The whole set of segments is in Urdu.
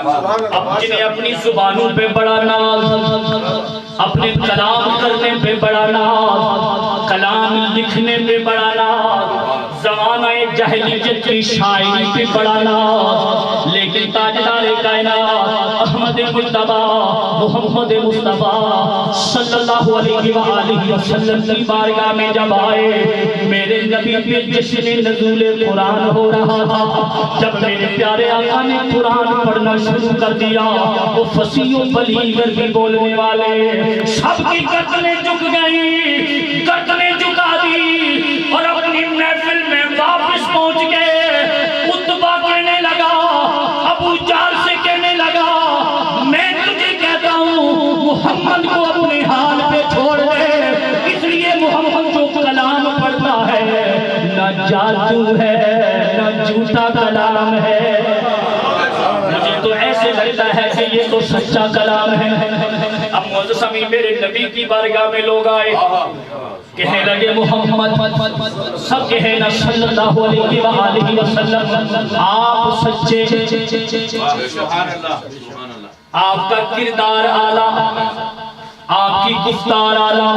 اب جنہیں اپنی زبانوں پہ بڑا ناز، اپنے کلام کرنے پہ بڑا ناز، کلام لکھنے پہ بڑا ناز، زمانہ جاہلیت کی شاعری پہ بڑا ناز، لیکن تاجدار کائنات احمد مجتبی محمد مصطفیٰ صلی اللہ علیہ وآلہ وسلم کی بارگاہ میں جب آئے، میرے نبی پہ جشن نزول قرآن ہو رہا تھا۔ جب میرے پیارے آقا نے قرآن پڑھنا شروع کر دیا، وہ فصیح و بلیغ عربی بولنے والے سب کی گردنیں جھک گئی، گردنیں جھکا دی، اور اپنی محفل میں واپس پہنچ گئے۔ عتبہ کہنے لگا، ابو جہل سے کہنے لگا، میں تجھے کہتا ہوں محمد کو اپنے حال پہ چھوڑ دے، اس لیے محمد جو کلام پڑھتا ہے نہ جادو ہے نہ جھوٹا کلام ہے، مجھے تو ایسے لگتا ہے کہ یہ تو سچا کلام ہے۔ اب معزز امین میرے نبی کی بارگاہ میں لوگ آئے، کہنے لگے محمد، سب کہنا صلی اللہ علیہ وآلہ وسلم، آپ سچے، آپ کا کردار اعلیٰ، آپ کی گفتار اعلیٰ،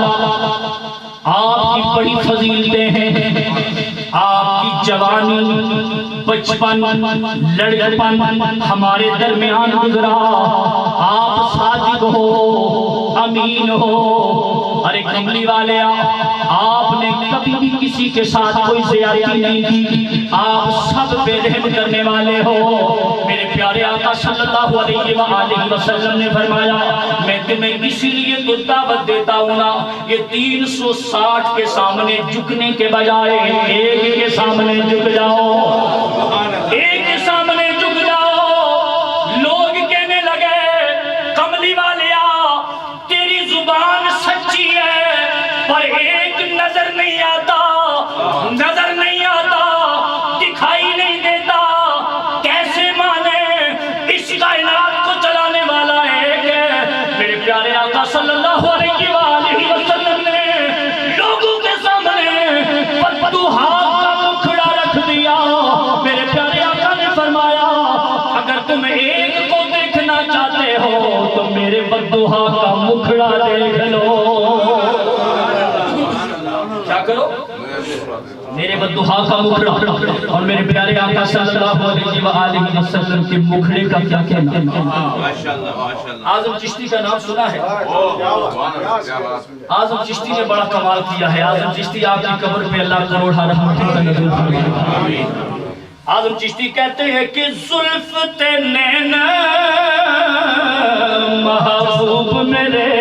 آپ کی بڑی فضیلتیں ہیں، آپ کی جوانی، بچپن، لڑکپن ہمارے درمیان گزرا، آپ صادق ہو، امین ہو، ارے کملی والے آپ نے کبھی بھی کسی کے ساتھ کوئی زیادتی نہیں کی، آپ سب بے رحم کرنے والے ہو۔ میرے پیارے آقا صلی اللہ علیہ وآلہ وسلم نے فرمایا، میں تمہیں اسی لیے تو دعوت دیتا ہوں نا، یہ 360 کے سامنے جھکنے کے بجائے ایک کے سامنے جھک جاؤ، ایک کے سامنے جھک جاؤ۔ لوگ کہنے لگے، کملی والیا تیری زبان سچی ہے پر ایک نظر نہیں آتا، نظر نہیں آتا، دکھائی نہیں دیتا، کیسے مانے اس کائنات کو چلانے والا ایک ہے۔ میرے پیارے آقا صلی اللہ علیہ وآلہ وسلم نے لوگوں کے سامنے بددعا کا مکھڑا رکھ دیا۔ میرے پیارے آقا نے فرمایا، اگر تم ایک کو دیکھنا چاہتے ہو تو میرے بددعا کا مکھڑا دیکھ لو۔ کیا کرو؟ میرے بددعا کا مکھڑا، اور میرے پیارے آقا صلی اللہ علیہ وآلہ وسلم کے مکھڑے کا کیا کہنا۔ اعظم چشتی کا نام سنا ہے؟ اعظم چشتی نے بڑا کمال کیا ہے۔ اعظم چشتی آپ کی قبر پہ اللہ کروڑا رحمت کا نزول فرمائے۔ اعظم چشتی کہتے ہیں کہ زلف تینے محبوب میرے،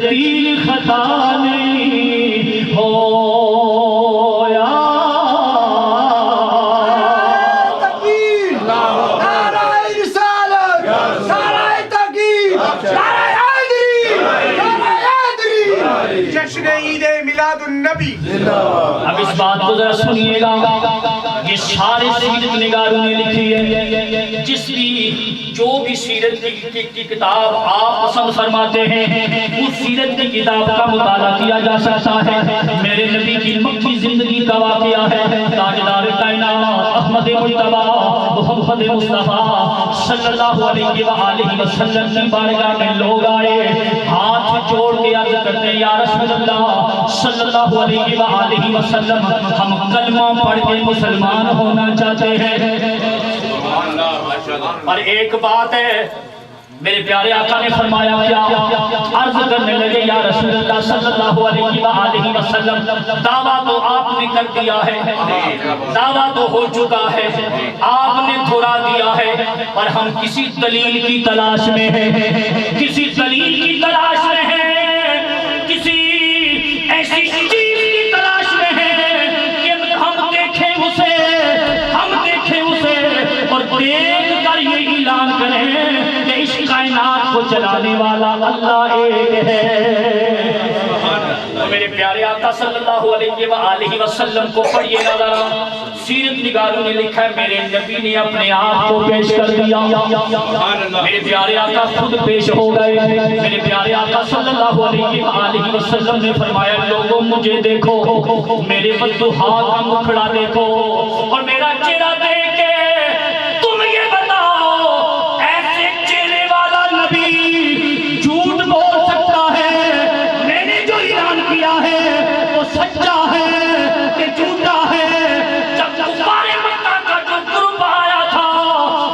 دل خطا نہیں ہویا۔ تکبیر، نعرہ رسالت، نعرہ تحقیق، نعرہ حیدری، نعرہ حیدری، جشن عید میلاد النبی۔ اب اس بات کو ذرا سنیے گا، یہ سارے سیرت نگاروں نے لکھی ہے، جس بھی جو بھی سیرت کی کتاب آپ پسند فرماتے ہیں اس سیرت کی کتاب کا مطالعہ کیا جا سکتا ہے۔ میرے نبی کی مکی زندگی کا واقعہ ہے۔ تاجدار کائنات احمد مجتبی محمد مصطفیٰ صلی اللہ علیہ وآلہ وسلم کی بارگاہ میں لوگ آئے، ہاتھ جوڑ کے عرض کرتے ہیں، یا رسول اللہ صلی اللہ علیہ وآلہ وسلم، ہم کلمہ پڑھ کے مسلمان ہونا چاہتے ہیں، اور ایک بات ہے میرے پیارے آقا نے فرمایا کیا؟ عرض کرنے لگے یا رسول اللہ صلی اللہ علیہ وآلہ وسلم دعویٰ تو آپ نے کر دیا ہے، دعویٰ تو ہو چکا ہے، آپ نے دھرا دیا ہے، پر ہم کسی دلیل کی تلاش میں ہیں، کسی دلیل کی تلاش میں ہیں، کسی ایسی چیز کی تلاش میں ہیں کہ ہم دیکھیں اسے، ہم دیکھیں اسے اور دیکھ کر یہ اعلان کریں کہ اس کائنات کو چلانے والا اللہ ایک ہے۔ میرے پیارے آقا صلی اللہ علیہ وآلہ وسلم کو پڑھیے نظر، سیرت نگاروں نے لکھا ہے میرے نبی نے اپنے آپ کو پیش کر دیا، میرے پیارے آقا خود پیش ہو گئے۔ میرے پیارے آقا صلی اللہ علیہ وآلہ وسلم نے فرمایا لوگوں مجھے دیکھو، میرے بددعا کا مکھڑا دیکھو اور میرا چہرہ دیکھ کے تم یہ بتاؤ ایسے چہرے والا نبی جھوٹ بول سکتا ہے؟ میں نے جو اعلان کیا ہے وہ سچا ہے کہ جھوٹا ہے؟ جب کفار مکہ کا جو گروپ آیا تھا،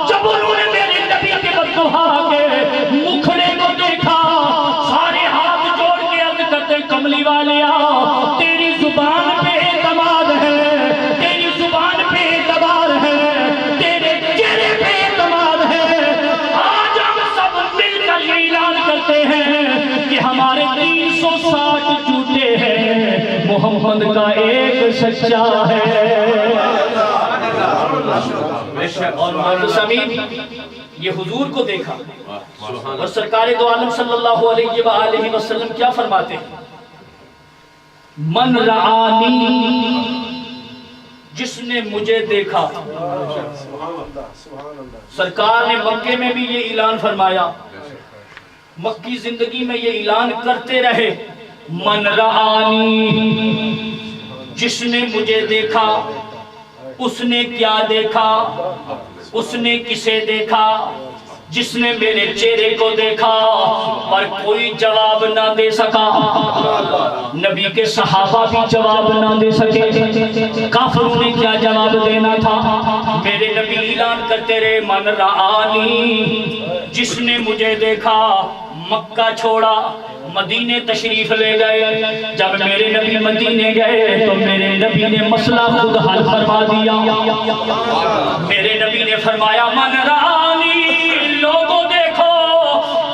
جب انہوں نے میرے نبی کے بددعا کے مکھڑے کو دیکھا، سارے ہاتھ جوڑ کے عرض کرتے کملی والیا تیری زبان پہ اعتماد ہے، تیری زبان پہ اعتبار ہے، تیرے چہرے پہ اعتماد ہے۔ آج ہم سب مل کر یہ اعلان کرتے ہیں کہ ہمارے 360 جھوٹے ہیں، محمد کا ایک سچا ہے۔ اور معتصمین یہ حضور کو دیکھا اور سرکار دو عالم صلی اللہ علیہ وآلہ وسلم کیا فرماتے ہیں؟ من رعانی، جس نے مجھے دیکھا۔ سرکار نے مکے میں بھی یہ اعلان فرمایا، مکی زندگی میں یہ اعلان کرتے رہے، من رعانی، جس نے مجھے دیکھا۔ اس نے کیا دیکھا؟ اس نے کسے دیکھا؟ جس نے میرے چہرے کو دیکھا، پر کوئی جواب نہ دے سکا۔ نبی کے صحابہ بھی جواب نہ دے سکے، کافروں نے کیا جواب دینا تھا؟ میرے نبی اعلان کرتے رہے من رعانی، جس نے مجھے دیکھا۔ مکہ چھوڑا، مدینے تشریف لے گئے۔ جب میرے نبی مدینے گئے تو میرے نبی نے مسئلہ خود حل فرما دیا۔ میرے نبی نے فرمایا من رعانی، لوگوں دیکھو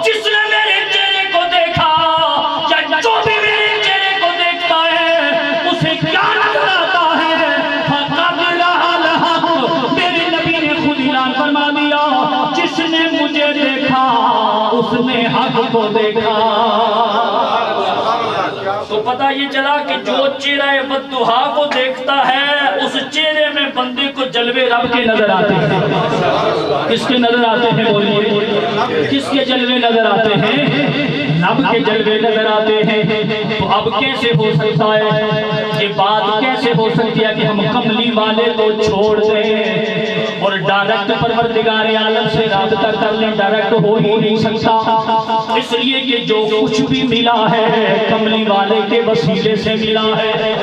جس نے میرے چہرے کو دیکھا یا جو بھی میرے چہرے کو دیکھتا ہے اسے کیا نظر آتا ہے؟ فقد رأى الحق، میرے نبی نے خود اعلان فرما دیا جس نے مجھے دیکھا اس نے حق کو دیکھا۔ تو پتہ یہ چلا کہ جو چہرہ بددعا کو دیکھتا ہے اس چہرے میں بندے کو جلوے رب کے نظر آتے ہیں۔ کس کے نظر آتے ہیں؟ بولیے، کس کے جلوے نظر آتے ہیں؟ رب کے جلوے نظر آتے ہیں۔ تو اب کیسے ہو سکتا ہے یہ بات، کیسے ہو سکتی ہے کہ ہم کملی والے کو چھوڑ دیں اور ڈائریکٹ پروردگار عالم سے رابطہ کر لیں؟ ڈائریکٹ ہو ہی نہیں سکتا، اس لیے کہ جو کچھ بھی ملا ہے کملی والے کے وسیلے سے ملا ہے،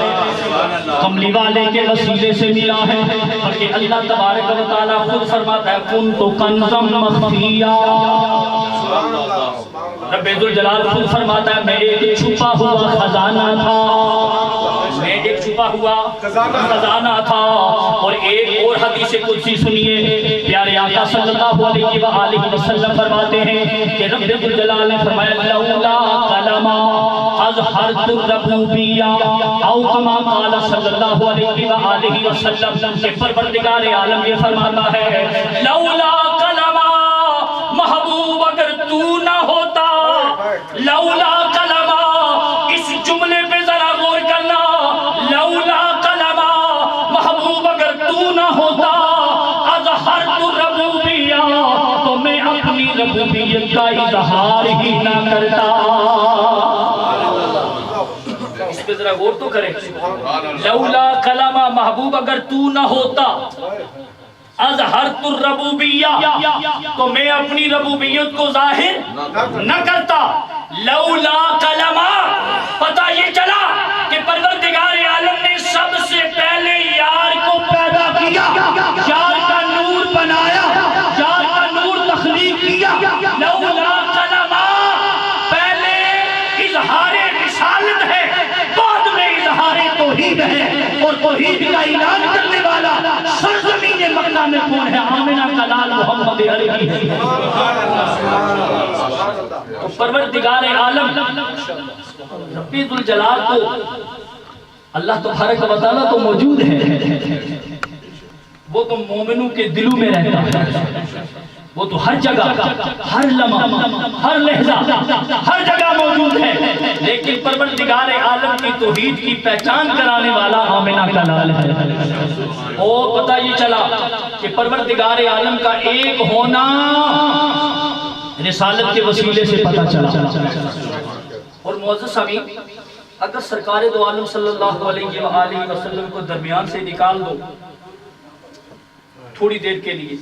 کملی والے کے وسیلے سے ملا ہے۔ بلکہ اللہ تبارک و تعالیٰ خود فرماتا ہے کنت کنزا مخفیا، رب ذوالجلال خود فرماتا ہے میں ایک چھپا ہوا خزانہ تھا، میں ایک چھپا ہوا خزانہ تھا۔ اور ایک اور حدیث قدسی سنیے، پیارے آقا صلی اللہ علیہ وآلہ وسلم فرماتے ہیں کہ رب ذوالجلال نے فرمایا لولا کلمہ اظہرت الربوبیہ، او کما قال صلی اللہ علیہ وآلہ وسلم کہ پروردگار عالم یہ فرماتا ہے لولا کلمہ، محبوب اگر تو نہ ہوتا، لولا کلمہ، اس جملے پہ ذرا غور کرنا، لولا کلمہ، محبوب اگر تو نہ ہوتا، اظہرت الربوبیہ، تو میں اپنی ربوبیت کا اظہار ہی نہ کرتا۔ اس پہ ذرا غور تو کریں، لولا کلمہ، محبوب اگر تو نہ ہوتا، اظہرت الربوبیہ، تو میں اپنی ربوبیت کو ظاہر نہ کرتا۔ لولا کلمہ، پتہ یہ چلا کہ پروردگار عالم نے سب سے پہلے یار کو پیدا کیا، یار کا نور بنایا، یار کا نور تخلیق کیا۔ لولا توحید کا اعلان کرنے والا سرزمین مکہ میں کون ہے؟ آمنہ کا لال محمد عربی ہے۔ تو پروردگار عالم رب ذوالجلال کو اللہ تبارک و تعالیٰ تو موجود ہے، وہ تو مومنوں کے دلوں میں رہتا ہے، وہ تو ہر جگہ، ہر لمحہ، ہر لحظہ، ہر جگہ موجود ہے، لیکن پروردگار عالم کی توحید کی پہچان کرانے والا آمنہ کا لال ہے۔ اور پتہ یہ چلا کہ پروردگار عالم کا ایک ہونا رسالت کے وسیلے سے پتہ چلا۔ اور معزز سامعین، اگر سرکار دو عالم صلی اللہ علیہ وآلہ وسلم کو درمیان سے نکال دو تھوڑی دیر کے لیے،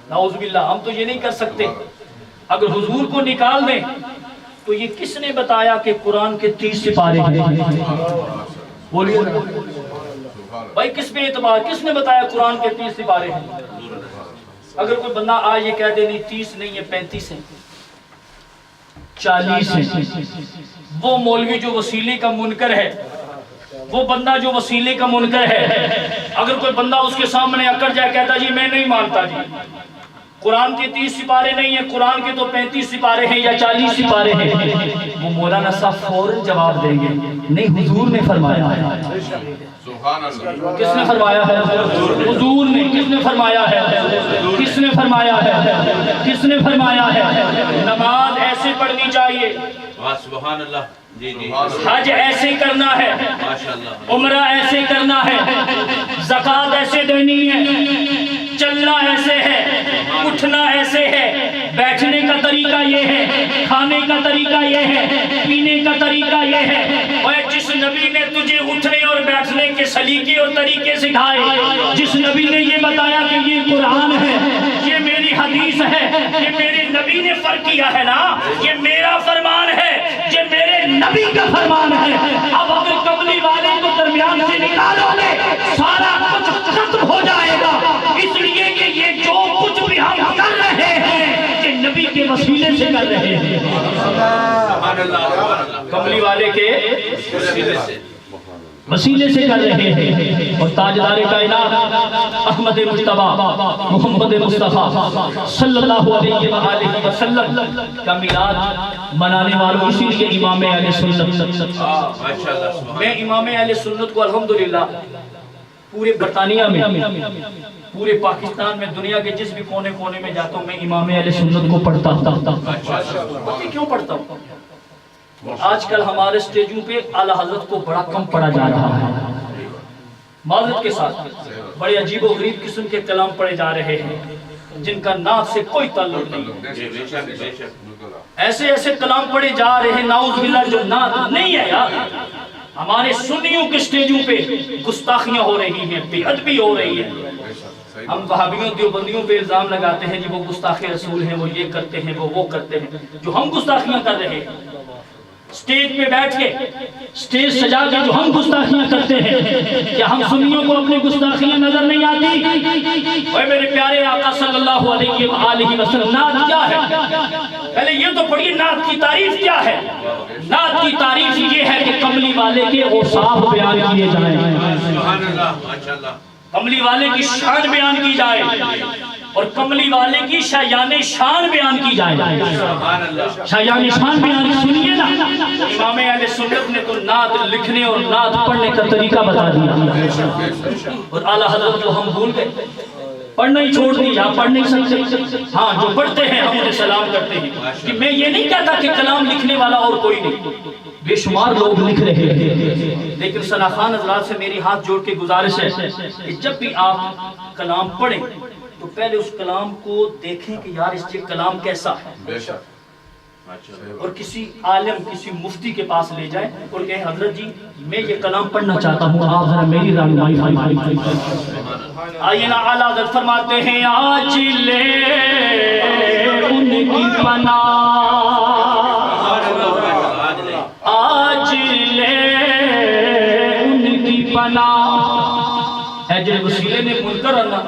نعوذ باللہ، ہم تو یہ نہیں کر سکتے، اگر حضور کو نکال دیں تو یہ کس نے بتایا کہ قرآن کے 30 سپارے ہیں؟ بولیے بھائی، کس پہ اعتبار، کس نے بتایا قرآن کے 30 سپارے ہیں؟ اگر کوئی بندہ آج یہ کہہ دے نہیں 30 نہیں ہے 35 ہیں 40 ہیں، وہ مولوی جو وسیلے کا منکر ہے، وہ بندہ جو وسیلے کا منکر ہے، اگر کوئی بندہ اس کے سامنے اکڑ جائے کہتا جی میں نہیں مانتا جی قرآن کے 30 سپارے نہیں ہیں، قرآن کے تو 35 سپارے ہیں یا 40 سپارے ہیں، وہ مولانا صاحب فوراً جواب دیں گے نہیں، حضور نے فرمایا ہے۔ کس نے فرمایا ہے؟ حضور نے۔ کس نے فرمایا ہے؟ کس نے فرمایا ہے؟ کس نے فرمایا ہے؟ نماز ایسے پڑھنی چاہیے، سبحان اللہ، حج ایسے کرنا ہے، عمرہ ایسے کرنا ہے، زکوٰۃ ایسے دینی ہے، چلنا ایسے ہے، اٹھنا ایسے ہے، بیٹھنے کا طریقہ یہ ہے، کھانے کا طریقہ یہ ہے، پینے کا طریقہ یہ ہے۔ اور جس نبی نے تجھے اٹھنے اور بیٹھنے کے سلیقے اور طریقے سکھائے، جس نبی نے یہ بتایا کہ یہ قرآن ہے، یہ میری حدیث ہے، یہ میرے نبی نے فرق کیا ہے نا، یہ میرا فرمان ہے، یہ میرے نبی کا فرمان ہے۔ اب اگر قبلی والے کو درمیان سے نکالو گے سارا کچھ ختم ہو جائے گا، اس لیے کہ یہ جو کچھ بھی ہم کر رہے ہیں یہ نبی کے وسیلے سے کر رہے ہیں، قبلی والے کے وسیلے سے کر رہے ہیں۔ اور تاجدار کائنات احمد مجتبی محمد مصطفیٰ صلی اللہ علیہ وآلہ وسلم کا میلاد منانے والوں، اسی لیے امام اہل سنت، میں امام اہل سنت کو الحمدللہ پورے برطانیہ میں، پورے پاکستان میں، دنیا کے جس بھی کونے کونے میں جاتا ہوں میں امام اہل سنت کو پڑھتا ہوں۔ کیوں پڑھتا ہوں؟ آج کل ہمارے سٹیجوں پہ اعلیٰ حضرت کو بڑا کم پڑھا جا رہا ہے، معذرت کے ساتھ بڑے عجیب و غریب قسم کے کلام پڑھے جا رہے ہیں جن کا نعت سے کوئی تعلق نہیں، ایسے ایسے کلام پڑھے جا رہے ہیں نعوذ باللہ جو نعت نہیں ہے یار۔ ہمارے سنیوں کے سٹیجوں پہ گستاخیاں ہو رہی ہیں، بے ادبی ہو رہی ہے، ہم وہابیوں دیوبندیوں پہ الزام لگاتے ہیں جی وہ گستاخ رسول ہیں، وہ یہ کرتے ہیں، وہ کرتے ہیں، جو ہم گستاخیاں کر رہے ہیں سٹیج پہ بیٹھ کے، سٹیج سجا کے جو ہم گستاخیاں کرتے ہیں، کیا ہم سنیوں کو اپنی گستاخیاں نظر نہیں آتی؟ اے میرے پیارے آقا صلی اللہ علیہ وآلہ وسلم، نعت کیا ہے؟ پہلے یہ تو پڑھیے نعت کی تعریف کیا ہے۔ نعت کی تعریف یہ ہے کہ کملی والے کے اوصاف بیان کیے جائیں، کملی والے کی شان بیان کی جائے، اور کملی والے کی شایان شان بیان کی جائے، شایان شان بیان سنیے نا۔ امام اہل سنت نے تو نعت لکھنے اور نعت پڑھنے کا طریقہ بتا دیا، اور اعلیٰ حضرت کو ہم بھول گئے، پڑھنا ہی چھوڑ دیا، پڑھ نہیں سکتے۔ ہاں جو پڑھتے ہیں ہم انہیں سلام کرتے ہیں، کہ میں یہ نہیں کہتا کہ کلام لکھنے والا اور کوئی نہیں، بے شمار لوگ لکھ رہے ہیں، لیکن سناخان حضرات سے میری ہاتھ جوڑ کے گزارش ہے کہ جب بھی آپ کلام پڑھیں تو پہلے اس کلام کو دیکھیں کہ یار اس یہ کلام کیسا ہے، اور کسی عالم، کسی مفتی کے پاس لے جائیں اور کہیں حضرت جی میں یہ کلام پڑھنا چاہتا ہوں، آپ ذرا میری رہنمائی فرمائیں۔ آئیے نا، اعلیٰ حضرت فرماتے ہیں آج لے ان کی پناہ، آج لے ان کی پناہ، اے جن وسیلے نے منکر اللہ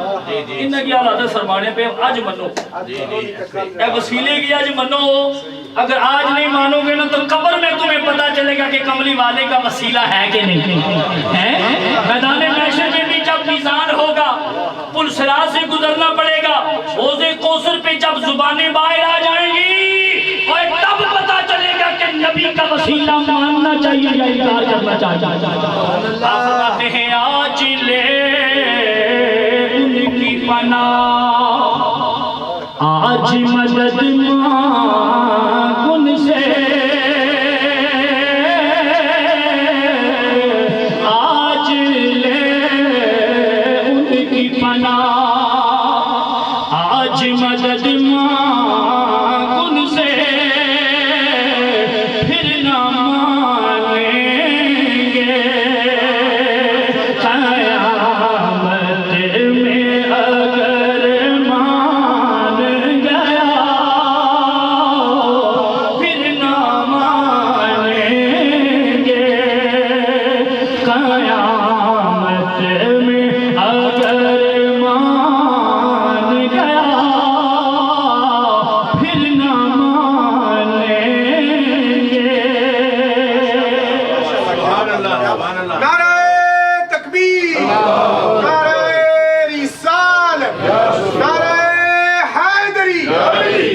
انہاں کی کی حالت فرمانے پہ اج منو اے وسیلے کی اج منو اگر آج نہیں مانو گے نا تو قبر میں تمہیں پتا چلے گا کہ کملی والے کا وسیلہ ہے کہ نہیں ہے میدان محشر میں بھی جب میزان ہوگا پل صراط سے گزرنا پڑے گا حوض کوثر پہ جب زبانیں باہر آ جائیں گی اور تب پتا چلے گا کہ نبی کا وسیلہ ماننا چاہیے یا انکار کرنا چاہیے آپ فرماتے ہیں آج لے ان کی پناہ آج مدد مانگ ان سے آج لے ان کی پناہ آج مدد مانگ ان سے پھر نہ مانیں گے قیامت میں اگر مان گیا پھر نہ مانیں گے قیامت میں اگر مان گیا پھر نہ مانیں گے نعرہ تکبیر، نعرہ رسالت، نعرہ حیدری،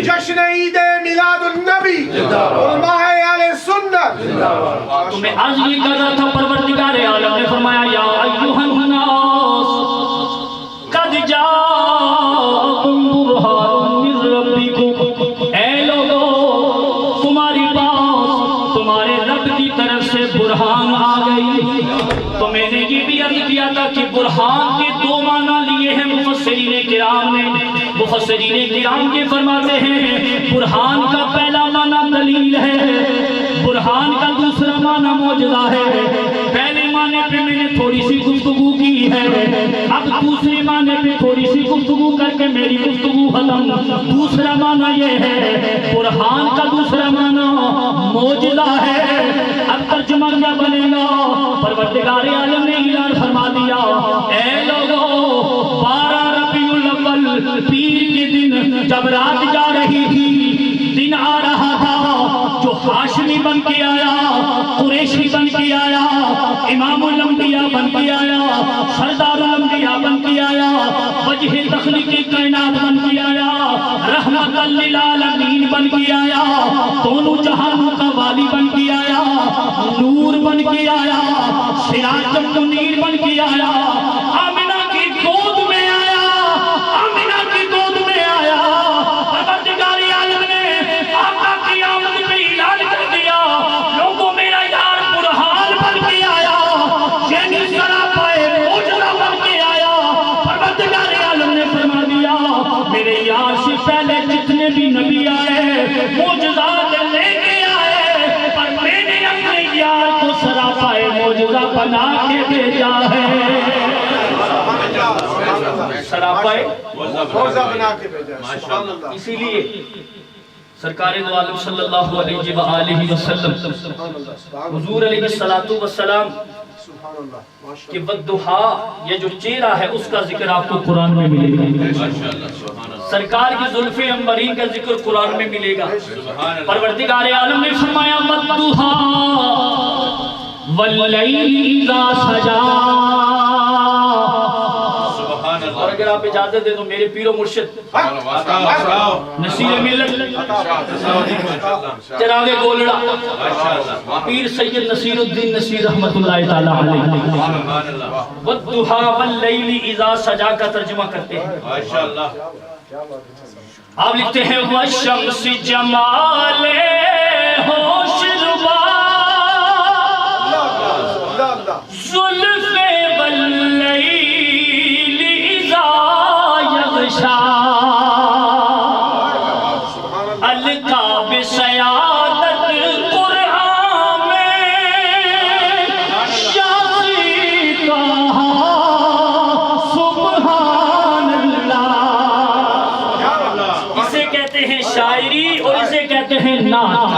جشن عید میلاد النبی، علماء اہل سنت۔ تو میں عرض یہ کر رہا تھا پروردگار عالم نے فرمایا یا ایھا الناس قد جاءکم برہان من ربکم اے لوگو تمہاری پاس تمہارے رب کی طرف سے برہان آ گئی تو میں نے یہ بھی عرض کیا تھا کہ برہان کے دو معنی لیے ہیں مفسرین کرام نے مفسرین کرام یہ فرماتے ہیں برہان کا پہلا معنی دلیل ہے برہان کا دوسرا معنی معجزہ ہے پہلے معنی پہ میں نے تھوڑی سی گفتگو کی ہے اب دوسرے معنی پہ تھوڑی سی گفتگو کر کے میری گفتگو ختم دوسرا معنی یہ ہے برہان کا دوسرا معنی معجزہ ہے اب ترجمہ کیا بنے گا پروردگار عالم نے اعلان فرما دیا اے لوگو 12 ربیع الاول پیر کے دن جب رات جا رہی تھی دن آ رہا تھا جو ہاشمی بن کے آیا قریشی بن کے آیا امام الانبیاء بن کے آیا سردار الانبیاء بن کے آیا وجہ تخلیق کائنات بن کے آیا رحمت للعالمین بن کے آیا دونوں جہانوں کا والی بن کے آیا نور بن کے آیا سراج المنیر بن کے آیا آمنہ کی گود میں آیا آمنہ کی گود میں آیا پروردگار عالم نے آقا کی آمد پہ اعلان کر دیا لوگوں میرا یار برہان بن کے آیا یعنی سراپائے معجزہ بن کے آیا پروردگار عالم نے فرما دیا میرے یار سے پہلے جتنے بھی نبی آئے معجزات لے کے آئے پر میں نے اپنے یار کو سراپائے معجزہ بنا کے بھیجا ہے سراپائے معجزہ بنا کے بھیجا ہے سبحان اللہ۔ اسی لیے سرکار دو عالم صلی اللہ علیہ وآلہ وسلم حضور علیہ السلام سبحان اللہ کہ والضحیٰ یہ جو چہرہ ہے اس کا ذکر آپ کو قرآن میں ملے گا سرکار کی زلف عنبرین کا ذکر قرآن میں ملے گا پروردگار عالم نے فرمایا والضحیٰ واللیل اذا سجا اور اگر آپ اجازت دے تو میرے پیر و مرشد نصیر ملت چراغ گولڑا پیر سید نصیر الدین نصیر رحمت اللہ تعالی علیہ والضحیٰ واللیل اذا سجا کا ترجمہ کرتے ہیں آپ لکھتے ہیں والشمس جمال ہوش ربا زلف واللیل اذا یغشا القاب سیادت قرآن میں شاسی کہا سبحان اللہ اسے کہتے ہیں شاعری اور اسے کہتے ہیں نعت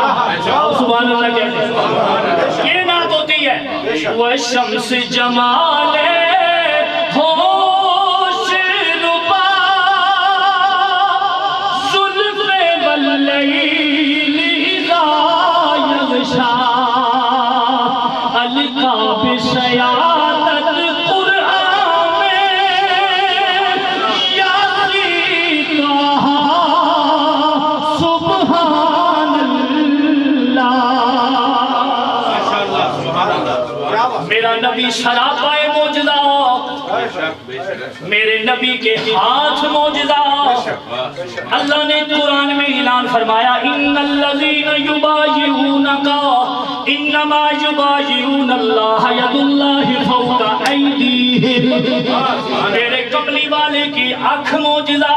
سبحان اللہ کہتے ہیں یہ نعت ہوتی ہے وَالشَّمْسِ جَمَالِ ہوش ربا الليل إذا يغشى القى بسيادة قرآن میں یاسین سبحان اللہ. میرا نبی سراپا معجزہ، میرے نبی کے ہاتھ معجزہ. اللہ نے قرآن میں اعلان فرمایا ان الذین یبایعونک انما یبایعون اللہ ید اللہ فوق ایدیہم. میرے کملی والے کی آنکھ معجزہ.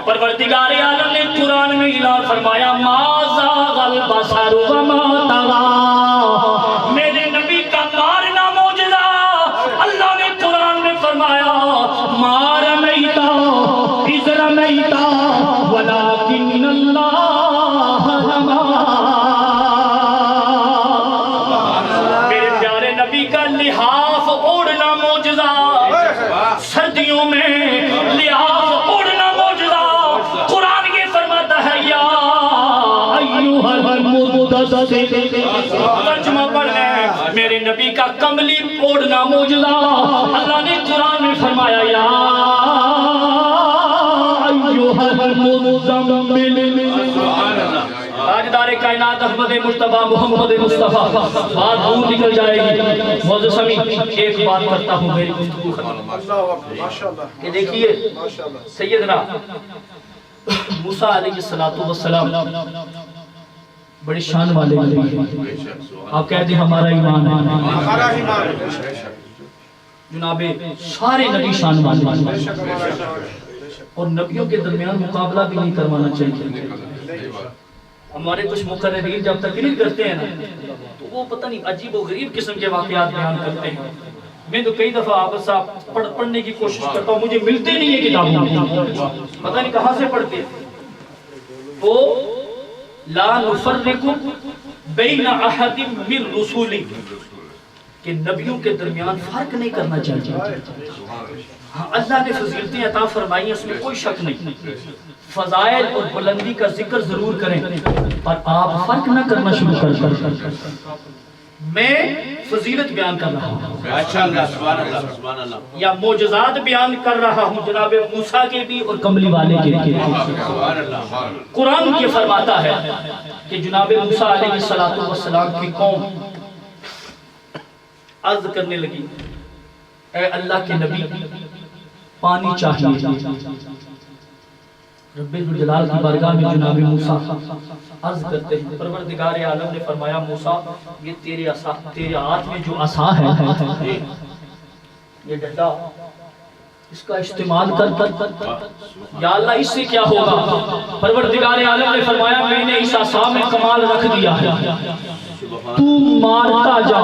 پروردگار عالم نے قرآن میں اعلان فرمایا ما زاغ البصر وما طغى. میرے نبی کا مارنا معجزہ. اللہ نے قرآن میں فرمایا ما رمیت اذ رمیت ولکن اللہ رمی. میرے پیارے نبی کا لحاف اوڑھنا معجزہ. سردیوں میں لحاف اوڑھنا معجزہ. قرآن یہ فرماتا ہے یا ایھا المدثر. ترجمہ پڑھ لیں میرے نبی کا کملی اوڑھنا معجزہ. اللہ نے قرآن میں فرمایا یا ایھا المزمل. تاجدار کائنات احمد مجتبیٰ محمد مصطفیٰ. بات دور نکل جائے گی. معزز سمیع ایک بات کرتا ہوں میری گفتگو ختم. کہ دیکھیے سیدنا موسیٰ علیہ السلام بڑی شان والے نبی ہیں. آپ کہہ دیں ہمارا ایمان ہے. جناب سارے نبی شان والے ہیں اور نبیوں کے درمیان مقابلہ بھی نہیں کروانا چاہیے. ہمارے کچھ مقررین جب تقریر کرتے ہیں نا تو وہ پتہ نہیں عجیب و غریب قسم کے واقعات بیان کرتے ہیں. میں تو کئی دفعہ آپ صاحب پڑھنے کی کوشش کرتا ہوں, مجھے ملتے نہیں ہیں کتابوں. پتہ نہیں کہاں سے پڑھتے ہیں. وہ لا نفرق بین احد من رسولی کہ نبیوں کے درمیان فرق نہیں کرنا چاہیے. ہاں اللہ نے فضیلتیں عطا فرمائی ہیں اس میں کوئی شک نہیں. فضائل اور بلندی کا ذکر ضرور کریں پر آپ فرق نہ کرنا شروع کر. میں فضیلت بیان کر رہا ہوں یا معجزات بیان کر رہا ہوں جناب موسیٰ کے بھی اور کملی والے کے. قرآن یہ فرماتا ہے کہ جناب موسیٰ علیہ السلام کی قوم عرض کرنے لگی اے اللہ کے نبی پانی چاہیے. رب الجلال کی بارگاہ میں جناب موسیٰ عرض کرتے ہیں. پروردگار عالم نے فرمایا موسیٰ یہ تیرے ہاتھ میں جو عصا ہے یہ ڈنڈا اس کا استعمال کر. یا اللہ اس سے کیا ہوگا؟ پروردگار عالم نے فرمایا میں نے اس عصا میں کمال رکھ دیا ہے. تو مارتا جا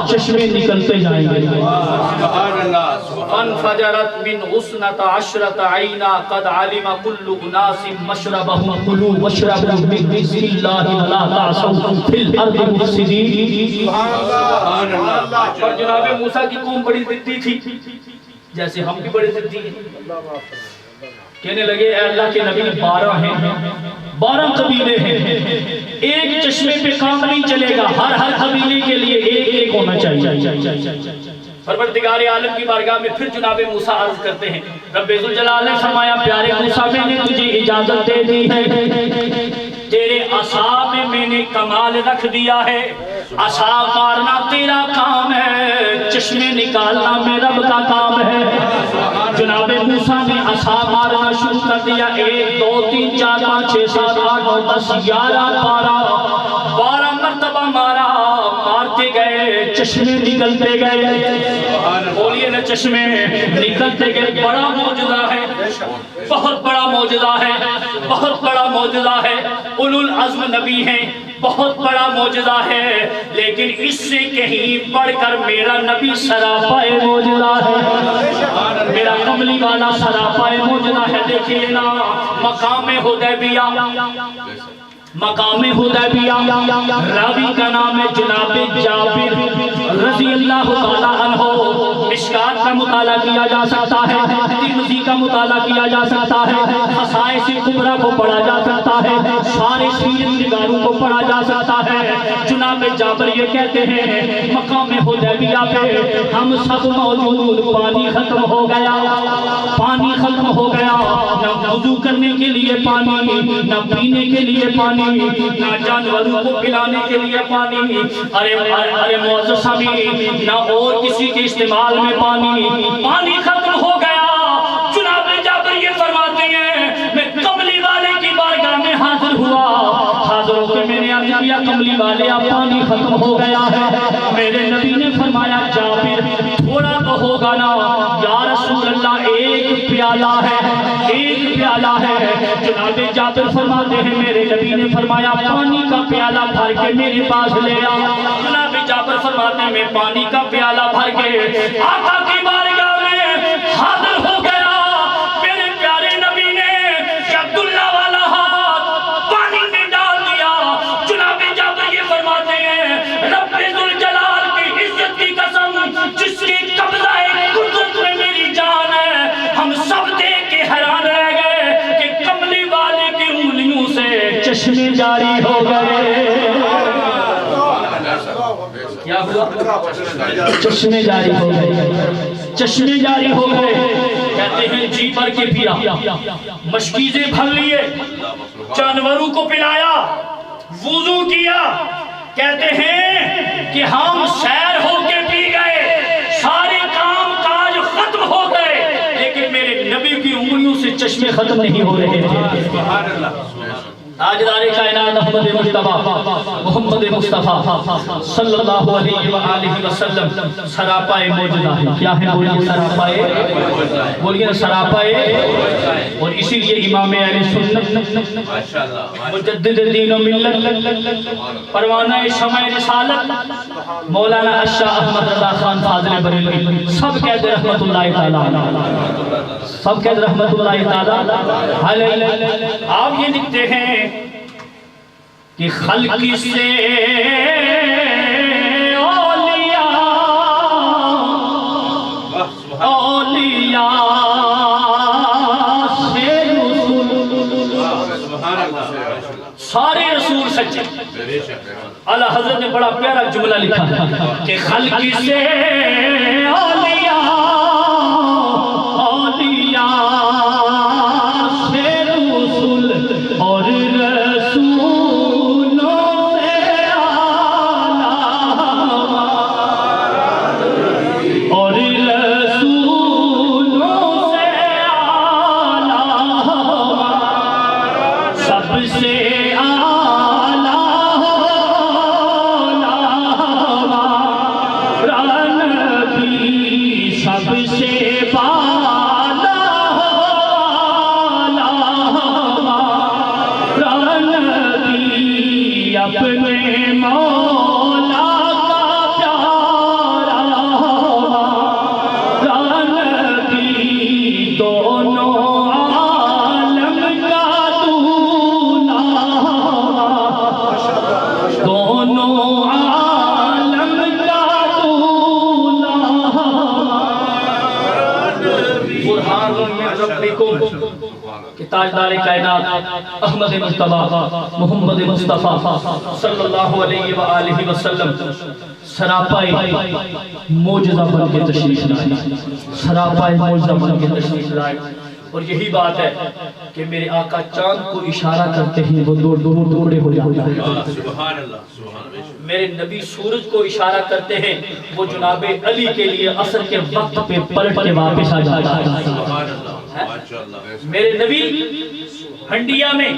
چشمے نکلتے جائیں گے. فانفجرت من غصنة عشرة عینا قد علم كل اناس مشربهم كلوا واشربوا من رزق الله ولا تعصوا في الارض مفسدين. اور جناب موسیٰ کی قوم بڑی ضدی تھی جیسے ہم بھی بڑے ضدی ہیں. کہنے لگے اے اللہ کے نبی 12 ہیں 12 قبیلے ہیں ایک چشمے پہ کام نہیں چلے گا. ہر قبیلے کے لیے ایک ہونا چاہیے. پروردگار عالم کی بارگاہ میں پھر جناب موسیٰ عرض کرتے ہیں رب ذوالجلال نے فرمایا پیارے موسیٰ میں نے تجھے اجازت دے دی ہے. تیرے عصا میں نے کمال رکھ دیا ہے. عصا مارنا تیرا کام ہے, چشمے نکالنا میرا رب کا کام ہے. جناب موسیٰ نے عصا مارنا شروع کر دیا. 1 2 3 4 5 6 7 8 9 10 11 12 مرتبہ مارا. مارتے گئے چشمے نکلتے گئے. بولیے نا چشمے نکلتے گئے. بڑا معجزہ ہے, بہت بڑا معجزہ ہے, بہت بڑا معجزہ ہے. اولو العزم نبی ہیں, بہت بڑا معجزہ ہے. لیکن اس سے کہیں بڑھ کر میرا نبی سراپائے معجزہ ہے. میرا کملی والا سراپائے معجزہ ہے. دیکھیے نا مقام حدیبیہ راوی کا نام ہے جناب جابر رضی اللہ تعالیٰ عنہ. مشکات کا مطالعہ کیا جا سکتا ہے, ترمذی کا مطالعہ کیا جا سکتا ہے, خصائص کبریٰ کو پڑھا جا سکتا ہے, سارے پڑھا جا سکتا ہے۔ جناب جابر یہ کہتے ہیں مقام حدیبیہ پہ ہم سب موجود، پانی ختم ہو گیا، پانی ختم ہو گیا، نہ وضو کرنے کے لیے پانی، نہ پینے کے لیے پانی، نہ جانوروں کو پلانے کے لیے پانی، ارے معزز سامعین، نہ اور کسی کے استعمال میں پانی ختم ہو گیا۔ جناب جابر یہ فرماتے ہیں میں کملی والے کی بارگاہ میں حاضر ہوا، حاضر ہو کے میں نے عرض کیا کملی والے اب پانی ختم ہو گیا ہے۔ میرے نبی نے فرمایا جابر تھوڑا تو ہوگا نا؟ یا رسول اللہ ایک پیالہ ہے، ایک پیالہ ہے۔ جناب جابر فرماتے ہیں میرے نبی نے فرمایا پانی کا پیالہ بھر کے میرے پاس لے آ۔ جناب جابر فرماتے ہیں میں پانی کا پیالہ بھر کے آقا کی بارگاہ میں حاضر ہو گیا۔ میرے پیارے نبی نے عبداللہ والا ہاتھ پانی میں ڈال دیا۔ جناب جابر یہ فرماتے ہیں رب ذوالجلال کی عزت کی قسم جس کی قبضہ قدرت میں میری جان ہے، ہم سب دیکھ کے حیران رہ گئے کہ کملی والے کی انگلیوں سے چشمے جاری ہو گئے۔ کیا ہوا؟ چشمے جاری ہو گئے، چشمے جاری ہو گئے۔ کہتے ہیں جی بھر کے پیا، مشکیزیں بھر لیے، جانوروں کو پلایا، وضو کیا۔ کہتے ہیں کہ ہم سیر ہو کے پی گئے، سارے کام کاج ختم ہو گئے، لیکن میرے نبی کی انگلیوں سے چشمے ختم نہیں ہو رہے تھے۔ تاجدار کائنات محمد مصطفیٰ صلی اللہ علیہ وآلہ وسلم سراپائے موجودہ ہے۔ کیا ہے بولیے؟ سراپائے، بولیے سراپائے۔ اور اسی لیے امام اہل سنت مجدد دین و ملت پروانہ شمع رسالت مولانا اشاہ احمد رضا خان فاضل بریلوی سب کہتے رحمت اللہ تعالیٰ، سب کہتے رحمت اللہ تعالیٰ علیہ۔ آپ یہ لکھتے ہیں کہ خلق سے اولیاء سے رسول، سارے رسول سچے۔ اعلیٰ حضرت نے بڑا پیارا جملہ لکھا ہے کہ خلق سے اولیاء سے رسول اور تاجدار کائنات احمد مصطفیٰ محمد مصطفیٰ صلی اللہ علیہ وآلہ وسلم سراپائے معجزہ بن کے تشریف لائے، سراپائے معجزہ بن کے تشریف لائے۔ اور یہی بات ہے کہ میرے آقا چاند کو اشارہ کرتے ہیں وہ دو ٹکڑے ہو جاتے ہیں، میرے نبی سورج کو اشارہ کرتے ہیں وہ جناب علی کے لیے عصر کے وقت پہ پلٹ کے واپس آ جاتا ہے۔ میرے نبی ہنڈیا میں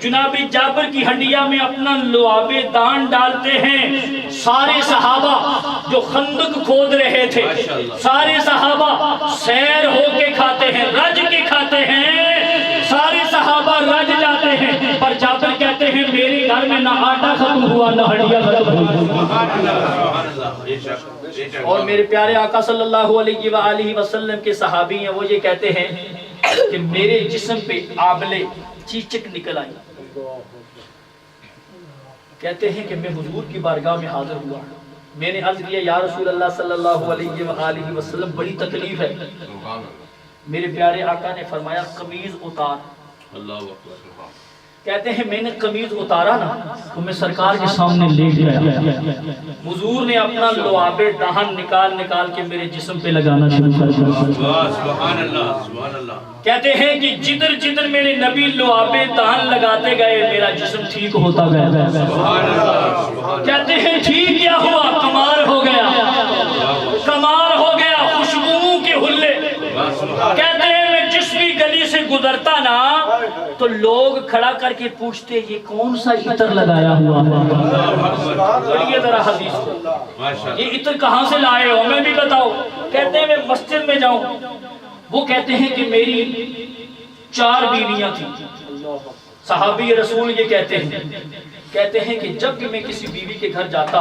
جناب جابر کی ہنڈیا میں اپنا لعاب دان ڈالتے ہیں۔ سارے صحابہ جو خندق کھود رہے تھے، سارے صحابہ سیر ہو کے کھاتے ہیں، رج کے کھاتے ہیں، سارے صحابہ رج جاتے ہیں، پر جابر کہتے ہیں میرے گھر میں نہ آٹا ختم ہوا نہ ہنڈیا ختم ہوئی۔ اور میرے پیارے آقا صلی اللہ علیہ وآلہ وسلم کے صحابی ہیں، وہ یہ کہتے ہیں کہ میرے جسم پہ آبلے چیچک نکل آئی۔ کہتے ہیں کہ میں حضور کی بارگاہ میں حاضر ہوا، میں نے عرض کیا یا رسول اللہ صلی اللہ علیہ وآلہ وسلم بڑی تکلیف ہے۔ میرے پیارے آقا نے فرمایا قمیض اتار۔ کہتے ہیں میں نے قمیض اتارا نا تو میں سرکار کے سامنے لیٹ گیا، حضور نے اپنا لعاب دہن نکال کے میرے جسم پہ لگانا شروع کر دیا۔ سبحان اللہ سبحان اللہ۔ کہتے ہیں کہ جدھر میرے نبی لعاب دہن لگاتے گئے میرا جسم ٹھیک ہوتا گیا۔ سبحان اللہ۔ کہتے ہیں ٹھیک کیا ہوا؟ کمال ہو گیا، کمال ہو گیا، خوشبو کے حلے۔ کہتے ہیں میں جس بھی گلی سے گزرتا نا تو لوگ کھڑا کر کے پوچھتے یہ کون سا عطر لگایا ہوا ہے؟ پڑھیے ذرا حدیث کو، یہ عطر کہاں سے لائے ہو میں بھی بتاؤ۔ کہتے ہیں میں مسجد میں جاؤں، وہ کہتے ہیں کہ میری 4 بیویاں تھیں۔ صحابی رسول یہ کہتے ہیں کہ جب بھی میں کسی بیوی کے گھر جاتا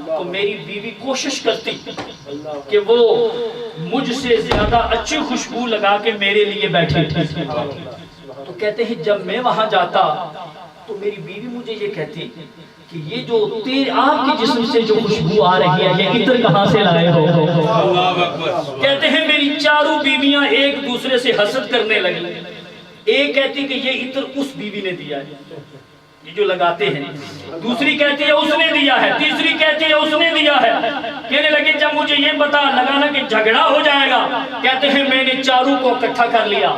تو میری بیوی کوشش کرتی کہ وہ مجھ سے زیادہ اچھی خوشبو لگا کے میرے لیے بیٹھے تھے۔ تو کہتے ہیں جب میں وہاں جاتا تو میری بیوی مجھے یہ کہتی کہ یہ جو آپ کے جسم سے جو خوشبو آ رہی ہے یہ عطر کہاں سے لائے ہو؟ کہتے ہیں میری 4 بیویاں ایک دوسرے سے حسد کرنے لگی۔ ایک کہتی کہ یہ عطر اس بیوی نے دیا ہے یہ جو لگاتے ہیں، دوسری کہتی ہے اس نے دیا ہے، تیسری کہتی ہے اس نے دیا ہے۔ کہنے لگے جب مجھے یہ پتا لگا نا کہ جھگڑا ہو جائے گا، کہتے ہیں میں نے 4 کو اکٹھا کر لیا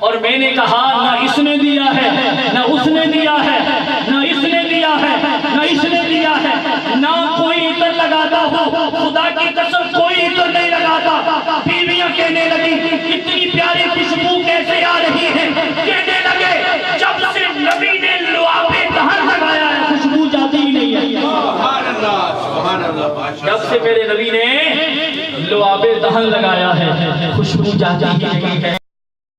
اور میں نے کہا نہ اس نے دیا ہے نہ اس نے دیا ہے نہ اس نے دیا ہے نہ اس نے دیا ہے، نہ کوئی عطر لگاتا ہو، خدا کی قسم کوئی عطر نہیں لگاتا۔ بیویاں کہنے لگی اتنی پیاری خوشبو کیسے آ رہی ہے؟ کہنے لگے جب سے نبی نے لعاب دہن لگایا ہے خوشبو جاتی ہی نہیں ہے۔ سبحان اللہ سبحان اللہ۔ جب سے میرے نبی نے لعاب دہن لگایا ہے خوشبو جاتی ہی نہیں ہے۔